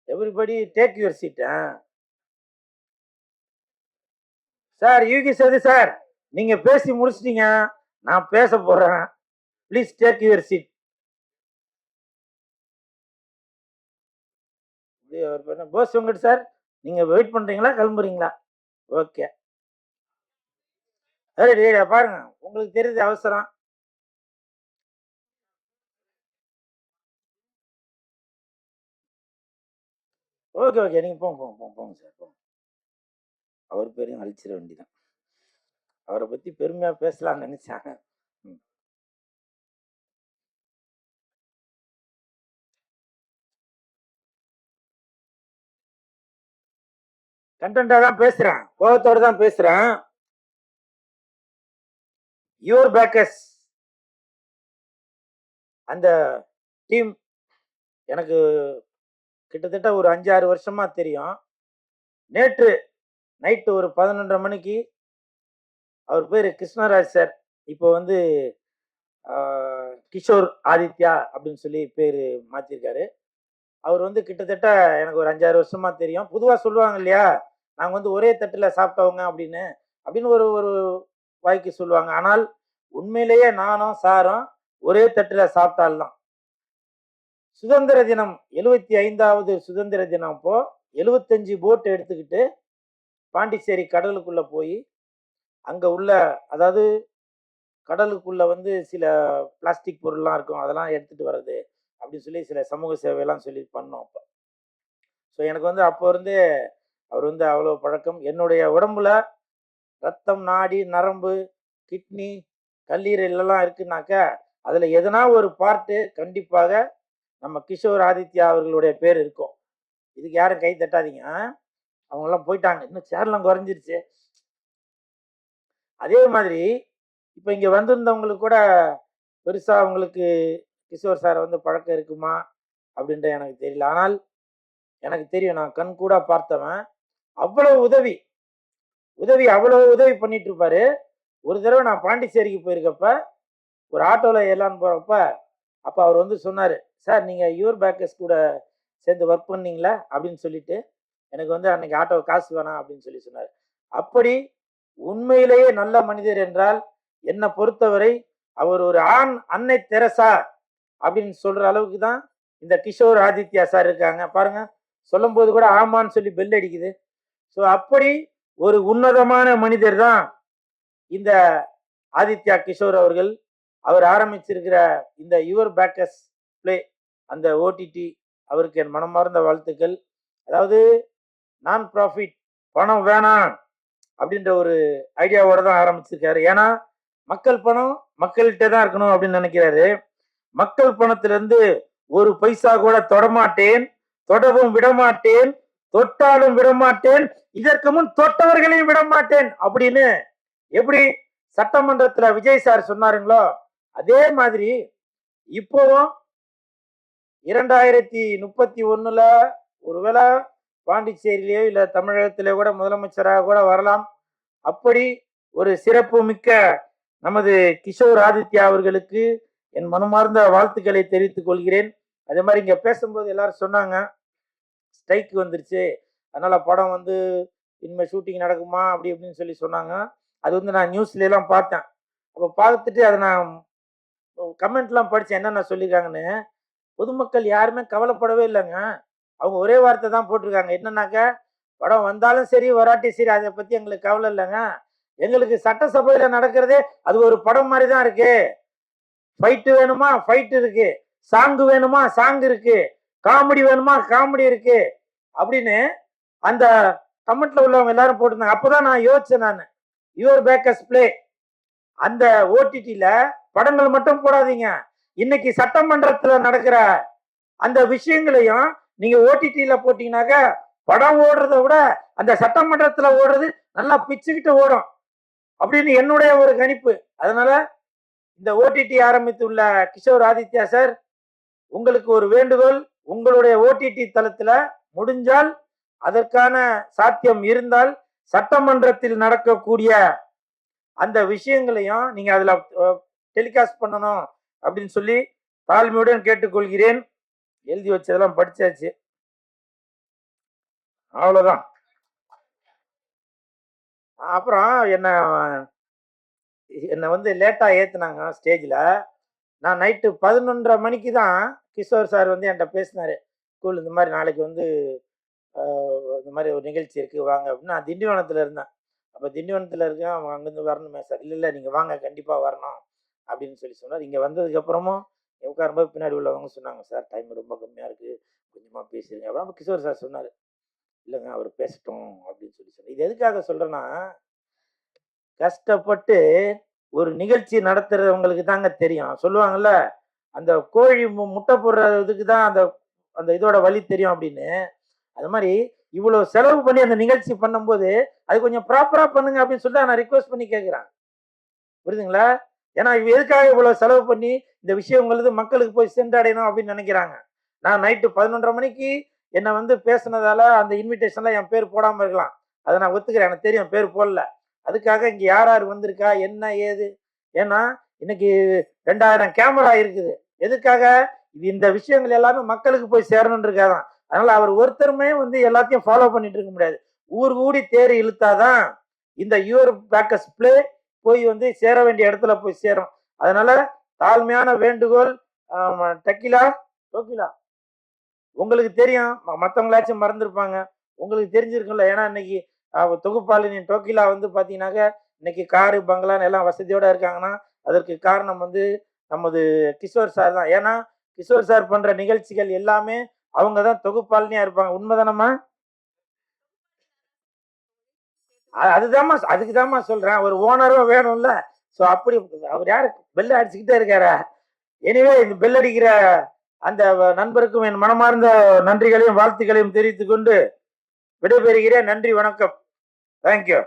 Everybody take your seat. Sir யூகி சது sir, நீங்க பேசி முடிச்சிட்டீங்க, நான் பேச போறேன். Please take your seat. Bose Venkat sir, நீங்க வெயிட் பண்றீங்களா கிளம்புறீங்களா? ஓகே. பாருங்க, உங்களுக்கு தெரியுது அவசரம். ஓகே ஓகே, நீங்க போங்க போங்க போங்க போங்க சார் போங்க. அவர் பேரையும் அழிச்சிட வேண்டிதான். அவரை பத்தி பெருமையா பேசலாம்னு நினைச்சாங்க. கண்டென்ட்டா தான் பேசுறேன், கோபத்தோட தான் பேசுறேன். யுவர் பேக்கர்ஸ் அந்த டீம் எனக்கு கிட்டத்தட்ட ஒரு 5-6 வருஷமா தெரியும். நேற்று நைட்டு ஒரு 11:30 மணிக்கு அவர் பேரு கிருஷ்ணராஜ் சார், இப்போ வந்து கிஷோர் ஆதித்யா அப்படின்னு சொல்லி பேரு மாத்திருக்காரு. அவர் வந்து கிட்டத்தட்ட எனக்கு ஒரு 5-6 வருஷமா தெரியும். பொதுவா சொல்லுவாங்க இல்லையா, நாங்க வந்து ஒரே தட்டுல சாப்பிட்டவங்க அப்படின்னு அப்படின்னு ஒரு ஒரு வாய்க்கு சொல்லுவாங்க. ஆனால் உண்மையிலேயே நானும் சாரும் ஒரே தட்டுல சாப்பிட்டாலாம். சுதந்திர தினம் 75வது சுதந்திர தினம் அப்போ 75 போட் எடுத்துக்கிட்டு பாண்டிச்சேரி கடலுக்குள்ள போய் அங்க உள்ள, அதாவது கடலுக்குள்ள வந்து சில பிளாஸ்டிக் பொருள்லாம் இருக்கும், அதெல்லாம் எடுத்துட்டு வர்றது அப்படின்னு சொல்லி சில சமூக சேவையெல்லாம் சொல்லி பண்ணோம் அப்போ. ஸோ எனக்கு வந்து அப்போ இருந்தே அவர் வந்து அவ்வளோ பழக்கம். என்னுடைய உடம்புல ரத்தம், நாடி, நரம்பு, கிட்னி, கல்லீரல் எல்லாம் இருக்குனாக்க அதுல எதனா ஒரு பார்ட்டு கண்டிப்பாக நம்ம கிஷோர் ஆதித்யா அவர்களுடைய பேர் இருக்கும். இதுக்கு யாரும் கை தட்டாதீங்க, அவங்க எல்லாம் போயிட்டாங்க, இன்னும் சேர்லாம் குறைஞ்சிருச்சு. அதே மாதிரி இப்ப இங்க வந்திருந்தவங்களுக்கு கூட பெருசா அவங்களுக்கு கிஷோர் சாரை வந்து பழக்கம் இருக்குமா அப்படின்ற எனக்கு தெரியல. ஆனால் எனக்கு தெரியும், நான் கண் கூட பார்த்தவன். அவ்வளவு உதவி அவ்வளவு உதவி பண்ணிட்டு இருப்பாரு. ஒரு தடவை நான் பாண்டிச்சேரிக்கு போயிருக்கப்ப ஒரு ஆட்டோல ஏறலான்னு போறப்ப அப்ப அவர் வந்து சொன்னாரு, சார் நீங்க யுவர் பேக்கர்ஸ் கூட சேர்ந்து ஒர்க் பண்ணீங்களா அப்படின்னு சொல்லிட்டு, எனக்கு வந்து அன்னைக்கு ஆட்டோ காசு வேணாம் அப்படின்னு சொல்லி சொன்னாரு. அப்படி உண்மையிலேயே நல்ல மனிதர் என்றால் என்னை பொறுத்தவரை அவர் ஒரு ஆண் அன்னை தெரசா அப்படின்னு சொல்ற அளவுக்கு தான் இந்த கிஷோர் ஆதித்யா சார் இருக்காங்க. பாருங்க, சொல்லும் போது கூட ஆமான்னு சொல்லி பெல் அடிக்குது. ஸோ அப்படி ஒரு உன்னதமான மனிதர் தான் இந்த ஆதித்யா கிஷோர் அவர்கள். அவர் ஆரம்பிச்சிருக்கிற இந்த யுவர் பேக்கர்ஸ் பிளே அந்த ஓடிடி, அவருக்கு என் மனமார்ந்த வாழ்த்துக்கள். அதாவது நான் ப்ராஃபிட், பணம் வேணாம் அப்படின்ற ஒரு ஐடியாவோட தான் ஆரம்பிச்சிருக்காரு. ஏன்னா மக்கள் பணம் மக்கள்கிட்ட தான் இருக்கணும் அப்படின்னு நினைக்கிறாரு. மக்கள் பணத்திலிருந்து ஒரு பைசா கூட தொடமாட்டேன், தொடவும் விடமாட்டேன், தொட்டாலும் விடமாட்டேன், இதற்கு முன் தொட்டவர்களையும் விடமாட்டேன் அப்படின்னு எப்படி சட்டமன்றத்துல விஜய் சார் சொன்னாருங்களோ அதே மாதிரி இப்போவும் 2031ல ஒருவேளை பாண்டிச்சேரியிலேயோ இல்ல தமிழகத்திலேயோ கூட முதலமைச்சராக கூட வரலாம். அப்படி ஒரு சிறப்பு மிக்க நமது கிஷோர் ஆதித்யா அவர்களுக்கு என் மனமார்ந்த வாழ்த்துக்களை தெரிவித்துக் கொள்கிறேன். அதே மாதிரி இங்க பேசும்போது எல்லாரும் சொன்னாங்க ஸ்ட்ரைக் வந்துருச்சு, அதனால படம் வந்து இனிமே ஷூட்டிங் நடக்குமா அப்படி இப்படின்னு சொல்லி சொன்னாங்க. அது வந்து நான் நியூஸ்ல எல்லாம் பார்த்தேன். அப்ப பார்த்துட்டு அதை நான் கமெண்ட்லாம் படிச்சேன், என்னென்ன சொல்லியிருக்காங்கன்னு. பொதுமக்கள் யாருமே கவலைப்படவே இல்லைங்க. அவங்க ஒரே வார்த்தை தான் போட்டிருக்காங்க, என்னன்னாக்க படம் வந்தாலும் சரி வராட்டி சரி அதை பத்தி எங்களுக்கு கவலை இல்லைங்க, எங்களுக்கு சட்டசபையில நடக்கிறதே அது ஒரு படம் மாதிரி தான் இருக்கு. ஃபைட்டு வேணுமா ஃபைட் இருக்கு, சாங்கு வேணுமா சாங் இருக்கு, காமெடி வேணுமா காமெடி இருக்கு அப்படின்னு அந்த கமெண்ட்ல உள்ளவங்க எல்லாரும் போட்டிருந்தாங்க. அப்பதான் நான் யோசிச்சேன், நான் யுவர் பேக்கர்ஸ் பிளே அந்த ஓடிடில படங்கள் மட்டும் போடாதீங்க, இன்னைக்கு சட்டமன்றத்துல நடக்கிற அந்த விஷயங்களையும் நீங்க ஓடிடில போட்டீங்கன்னாக்க படம் ஓடுறத விட அந்த சட்டமன்றத்துல ஓடுறது நல்லா பிச்சுக்கிட்டு ஓடும் அப்படின்னு என்னுடைய ஒரு கணிப்பு. அதனால இந்த ஓடிடி ஆரம்பித்துள்ள கிஷோர் ஆதித்யா சார், உங்களுக்கு ஒரு வேண்டுகோள், உங்களுடைய ஓடிடி தளத்துல முடிஞ்சால் அதற்கான சாத்தியம் இருந்தால் சட்டமன்றத்தில் நடக்கக்கூடிய அந்த விஷயங்களையும் நீங்க அதுல டெலிகாஸ்ட் பண்ணணும் அப்படின்னு சொல்லி தாழ்மையுடன் கேட்டுக்கொள்கிறேன். எழுதி வச்சதெல்லாம் படிச்சாச்சு. அவ்வளவுதான். அப்புறம் என்ன என்ன வந்து லேட்டா ஏத்துனாங்க ஸ்டேஜ்ல. நான் நைட்டு 11:30 மணிக்கு தான் கிஷோர் சார் வந்து என்கிட்ட பேசினாரு. ஸ்கூல் இந்த மாதிரி நாளைக்கு வந்து இந்த மாதிரி ஒரு நிகழ்ச்சி இருக்கு வாங்க அப்படின்னு. நான் திண்டிவனத்துல இருந்தேன். அப்ப திண்டிவனத்துல இருக்கேன். அவங்க அங்கிருந்து வரணுமே சார். இல்ல இல்ல நீங்க வாங்க கண்டிப்பா வரணும் அப்படின்னு சொல்லி சொன்னார். இங்க வந்ததுக்கு அப்புறமும் உட்காரும்போது பின்னாடி உள்ளவங்க சொன்னாங்க சார் டைம் ரொம்ப கம்மியா இருக்கு. கொஞ்சமா பேசிருங்க. அப்புறம் கிஷோர் சார் சொன்னாரு. இல்லைங்க அவர் பேசட்டும் அப்படின்னு சொல்லி சொன்னார். இது எதுக்காக சொல்றேன்னா கஷ்டப்பட்டு ஒரு நிகழ்ச்சி நடத்துறவங்களுக்கு தாங்க தெரியும். சொல்லுவாங்கல்ல அந்த கோழி முட்டை போடுறதுக்கு தான் அந்த அந்த இதோட வழி தெரியும் அப்படின்னு. அது மாதிரி இவ்வளவு செலவு பண்ணி அந்த நிகழ்ச்சி பண்ணும்போது அது கொஞ்சம் ப்ராப்பரா பண்ணுங்க அப்படின்னு சொல்லி நான் ரிக்வெஸ்ட் பண்ணி கேட்கிறேன். புரியுதுங்களா? ஏன்னா எதுக்காக இவ்வளவு செலவு பண்ணி இந்த விஷயங்கிறது மக்களுக்கு போய் சென்றடையணும் அப்படின்னு நினைக்கிறாங்க. நான் நைட்டு 11:30 மணிக்கு என்ன வந்து பேசுனதால அந்த இன்விடேஷன்ல என் பேர் போடாம இருக்கலாம். அதை நான் ஒத்துக்கிறேன். எனக்கு தெரியும் பேர் போடல. அதுக்காக இங்க யார் யார் வந்திருக்கா என்ன ஏது. ஏன்னா இன்னைக்கு 2000 கேமரா இருக்குது. எதுக்காக? இது இந்த விஷயங்கள் எல்லாமே மக்களுக்கு போய் சேரணுன்றதுக்காகதான். அதனால அவர் ஒருத்தருமே வந்து எல்லாத்தையும் ஃபாலோ பண்ணிட்டு இருக்க முடியாது. ஊர் கூடி தேர் இழுத்தாதான் இந்த யுவர் பேக்கஸ் பிளே போய் வந்து சேர வேண்டிய இடத்துல போய் சேரும். அதனால தாழ்மையான வேண்டுகோள். டக்கிலா டோக்கிலா உங்களுக்கு தெரியும். மற்றவங்களாச்சும் மறந்துருப்பாங்க. உங்களுக்கு தெரிஞ்சிருக்கும்ல. ஏன்னா இன்னைக்கு தொகுப்பாளினின் டோக்கிலா வந்து பாத்தீங்கன்னாக்க இன்னைக்கு காரு பங்களான்னு எல்லாம் வசதியோட இருக்காங்கன்னா அதற்கு காரணம் வந்து நமது கிஷோர் சார் தான். ஏன்னா கிஷோர் சார் பண்ற நிகழ்ச்சிகள் எல்லாமே அவங்க தான் தொகுப்பாளினியா இருப்பாங்க. உண்மைதானம்மா? அதுதாம்மா அதுக்குதாம்மா சொல்றேன். ஒரு ஓனரும் வேணும்ல. சோ அப்படி அவர் யாரு பெல் அடிச்சுக்கிட்டே இருக்காரா? எனிவே இந்த பெல் அடிக்கிற அந்த நண்பருக்கும் என் மனமார்ந்த நன்றிகளையும் வாழ்த்துக்களையும் தெரிவித்துக் கொண்டு விடைபெறுகிறேன். நன்றி, வணக்கம். தேங்க்யூ.